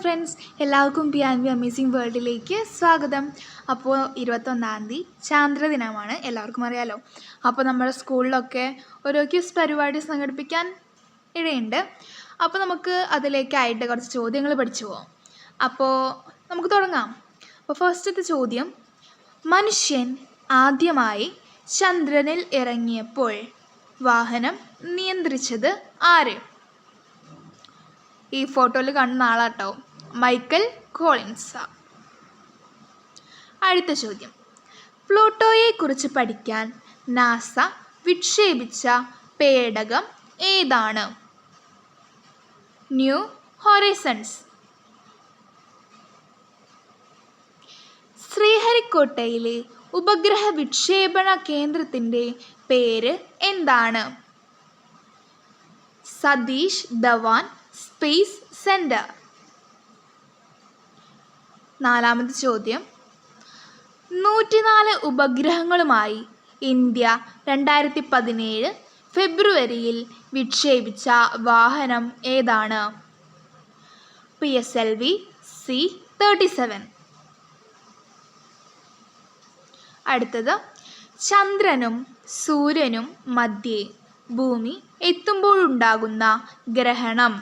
Friends, എല്ലാവർക്കും P amazing വേൾഡിലേക്ക് സ്വാഗതം. അപ്പോൾ 21-ാം തീയതി ചാന്ദ്രദിനമാണ്, എല്ലാവർക്കും അറിയാലോ. അപ്പോൾ നമ്മുടെ സ്കൂളിലൊക്കെ ഓരോ ക്വിസ് പരിപാടി സംഘടിപ്പിക്കാൻ ഇടയുണ്ട്. അപ്പോൾ നമുക്ക് അതിലേക്കായിട്ട് കുറച്ച് ചോദ്യങ്ങൾ പഠിച്ചു പോകാം. അപ്പോൾ നമുക്ക് തുടങ്ങാം. അപ്പോൾ ഫസ്റ്റത്തെ ചോദ്യം, മനുഷ്യൻ ആദ്യമായി ചന്ദ്രനിൽ ഇറങ്ങിയപ്പോൾ വാഹനം നിയന്ത്രിച്ചത് ആര്? ഈ ഫോട്ടോയിൽ കാണുന്ന ആളാട്ടോ, മൈക്കൽ കോളിൻസ്. അടുത്ത ചോദ്യം, പ്ലൂട്ടോയെക്കുറിച്ച് പഠിക്കാൻ നാസ വിക്ഷേപിച്ച പേടകം ഏതാണ്? New Horizons. ശ്രീഹരിക്കോട്ടയിലെ ഉപഗ്രഹ വിക്ഷേപണ കേന്ദ്രത്തിൻ്റെ പേര് എന്താണ്? Satish Dhawan space centre. നാലാമത്തെ ചോദ്യം, 104 ഉപഗ്രഹങ്ങളുമായി ഇന്ത്യ 2017 ഫെബ്രുവരിയിൽ വിക്ഷേപിച്ച വാഹനം ഏതാണ്? PSLV C-37. അടുത്തത്, ചന്ദ്രനും സൂര്യനും മധ്യേ ഭൂമി എത്തുമ്പോഴുണ്ടാകുന്ന ഗ്രഹണം,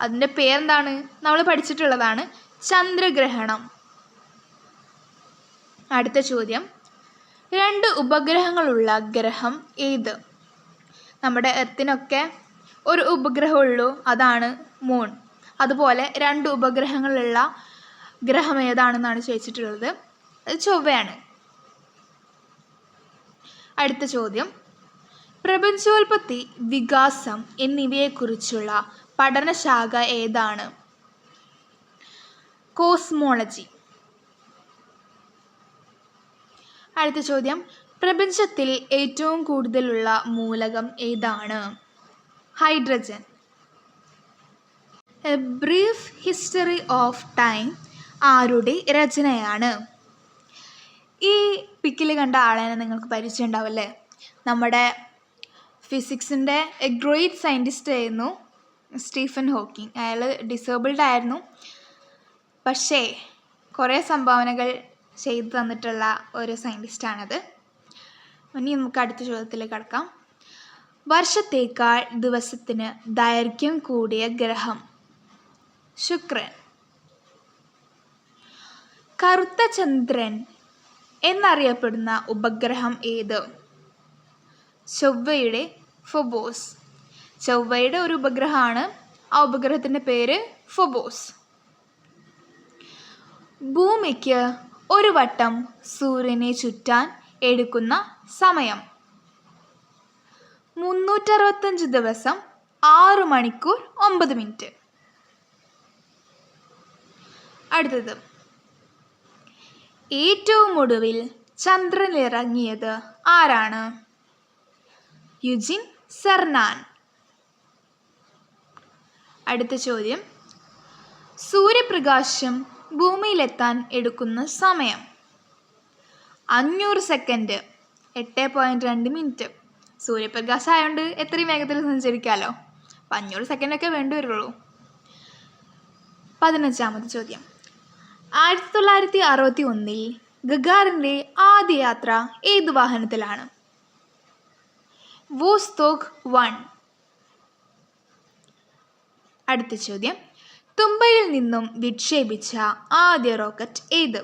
അതിൻ്റെ പേരെന്താണ്? നമ്മൾ പഠിച്ചിട്ടുള്ളതാണ്, ചന്ദ്രഗ്രഹണം. അടുത്ത ചോദ്യം, 2 ഉപഗ്രഹങ്ങളുള്ള ഗ്രഹം ഏത്? നമ്മുടെ എർത്തിനൊക്കെ ഒരു ഉപഗ്രഹമുള്ളൂ, അതാണ് മൂൺ. അതുപോലെ 2 ഉപഗ്രഹങ്ങളുള്ള ഗ്രഹം ഏതാണെന്നാണ് ചോദിച്ചിട്ടുള്ളത്. അത് ചൊവ്വയാണ്. അടുത്ത ചോദ്യം, പ്രപഞ്ചോൽപത്തി, വികാസം എന്നിവയെക്കുറിച്ചുള്ള പഠനശാഖ ഏതാണ്? കോസ്മോളജി. അടുത്ത ചോദ്യം, പ്രപഞ്ചത്തിൽ ഏറ്റവും കൂടുതലുള്ള മൂലകം ഏതാണ്? Hydrogen. A brief history of time ആരുടെ രചനയാണ്? ഈ പിക്കിൽ കണ്ട ആളെ നിങ്ങൾക്ക് പരിചയം ഉണ്ടാവല്ലേ, നമ്മുടെ ഫിസിക്സിൻ്റെ എ ഗ്രേറ്റ് സയൻറ്റിസ്റ്റ് ആയിരുന്നു സ്റ്റീഫൻ ഹോക്കിംഗ്. അയാൾ ഡിസേബിൾഡ് ആയിരുന്നു, പക്ഷേ കുറേ സംഭാവനകൾ ചെയ്തു തന്നിട്ടുള്ള ഒരു സയൻറ്റിസ്റ്റാണത്. ഇനി നമുക്ക് അടുത്ത ചോദ്യത്തിലേക്ക് കടക്കാം. വർഷത്തേക്കാൾ ദിവസത്തിന് ദൈർഘ്യം കൂടിയ ഗ്രഹം? ശുക്രൻ. കറുത്ത ചന്ദ്രൻ എന്നറിയപ്പെടുന്ന ഉപഗ്രഹം ഏത്? ചൊവ്വയുടെ ഫോബോസ്. ചൊവ്വയുടെ ഒരു ഉപഗ്രഹമാണ്, ആ ഉപഗ്രഹത്തിൻ്റെ പേര് ഫോബോസ്. ഭൂമിക്ക് ഒരു വട്ടം സൂര്യനെ ചുറ്റാൻ എടുക്കുന്ന സമയം? 365 ദിവസം 6 മണിക്കൂർ 9 മിനിറ്റ്. അടുത്തത്, ഏറ്റവും ഒടുവിൽ ചന്ദ്രനിലിറങ്ങിയത് ആരാണ്? Eugene Cernan. അടുത്ത ചോദ്യം, സൂര്യപ്രകാശം ഭൂമിയിലെത്താൻ എടുക്കുന്ന സമയം? 500 സെക്കൻഡ് 8.2 മിനിറ്റ്. സൂര്യപ്രകാശം ആയതുകൊണ്ട് എത്രയും വേഗത്തിൽ സഞ്ചരിക്കാമല്ലോ, 500 സെക്കൻഡൊക്കെ വേണ്ടി വരുള്ളൂ. 15-ാമത്തെ ചോദ്യം, 1961 ഗഗാറിൻ്റെ ആദ്യ യാത്ര ഏത് വാഹനത്തിലാണ്? വോസ്റ്റോക്ക് 1. അടുത്ത ചോദ്യം, തുമ്പയിൽ നിന്നും വിക്ഷേപിച്ച ആദ്യ റോക്കറ്റ് ഏത്?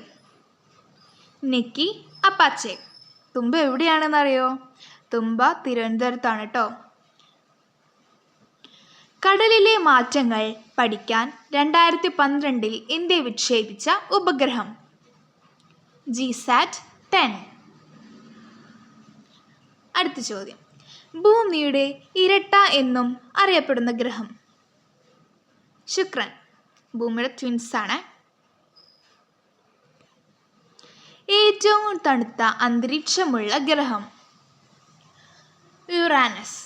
നിക്കി അപ്പാച്ചെ. തുമ്പ എവിടെയാണെന്നറിയോ? തുമ്പ തിരുവനന്തപുരത്താണ് കേട്ടോ. കടലിലെ മാറ്റങ്ങൾ പഠിക്കാൻ 2012 ഇന്ത്യ വിക്ഷേപിച്ച ഉപഗ്രഹം? GSAT-10. അടുത്ത ചോദ്യം, ഭൂമിയുടെ ഇരട്ട എന്നും അറിയപ്പെടുന്ന ഗ്രഹം? ശുക്രൻ. ഭൂമിയുടെ ട്വിൻസാണ്. ഏറ്റവും തണുത്ത അന്തരീക്ഷമുള്ള ഗ്രഹം? യുറാനസ്.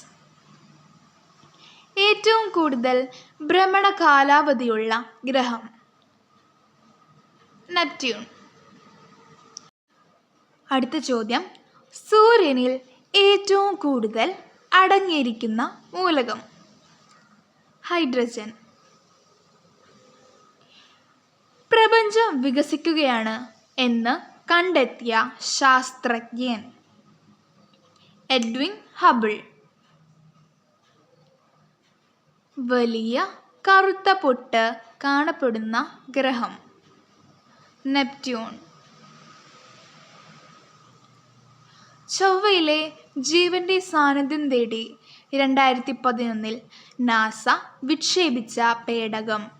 ഏറ്റവും കൂടുതൽ ഭ്രമണ കാലാവധിയുള്ള ഗ്രഹം? നെപ്റ്റ്യൂൺ. അടുത്ത ചോദ്യം, സൂര്യനിൽ ഏറ്റവും കൂടുതൽ അടങ്ങിയിരിക്കുന്ന മൂലകം? ഹൈഡ്രജൻ. പ്രപഞ്ചം വികസിക്കുകയാണ് എന്ന് കണ്ടെത്തിയ ശാസ്ത്രജ്ഞൻ? Edwin Hubble. വലിയ കറുത്ത പൊട്ട് കാണപ്പെടുന്ന ഗ്രഹം? നെപ്റ്റ്യൂൺ. ചൊവ്വയിലെ ജീവന്റെ സാന്നിധ്യം തേടി 2011 നാസ വിക്ഷേപിച്ച പേടകം?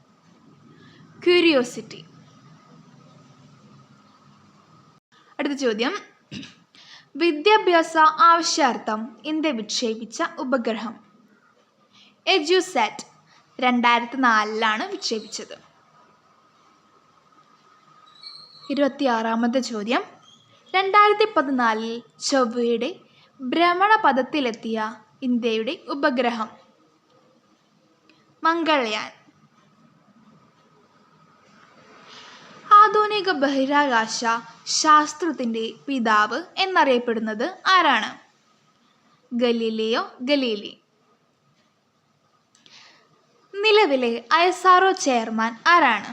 ക്യൂരിയോസിറ്റി. അടുത്ത ചോദ്യം, വിദ്യാഭ്യാസ ആവശ്യാർത്ഥം ഇന്ത്യ വിക്ഷേപിച്ച ഉപഗ്രഹം? എഡ്യൂസാറ്റ്. 2004 വിക്ഷേപിച്ചത്. 26ാമത്തെ ചോദ്യം, 2014 ചൊവ്വയുടെ ഭ്രമണപഥത്തിലെത്തിയ ഇന്ത്യയുടെ ഉപഗ്രഹം? മംഗൾയാൻ. ആധുനിക ബഹിരാകാശ ശാസ്ത്രത്തിൻ്റെ പിതാവ് എന്നറിയപ്പെടുന്നത് ആരാണ്? Galileo Galilei. നിലവിലെ ISRO ചെയർമാൻ ആരാണ്?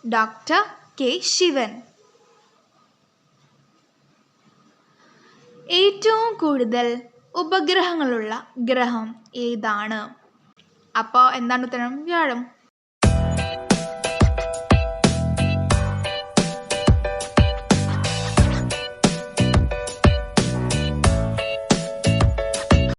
Doctor K Sivan. ഏറ്റവും കൂടുതൽ ഉപഗ്രഹങ്ങളുള്ള ഗ്രഹം ഏതാണ്? അപ്പോൾ എന്താണ് ഉത്തരം? വ്യാഴം.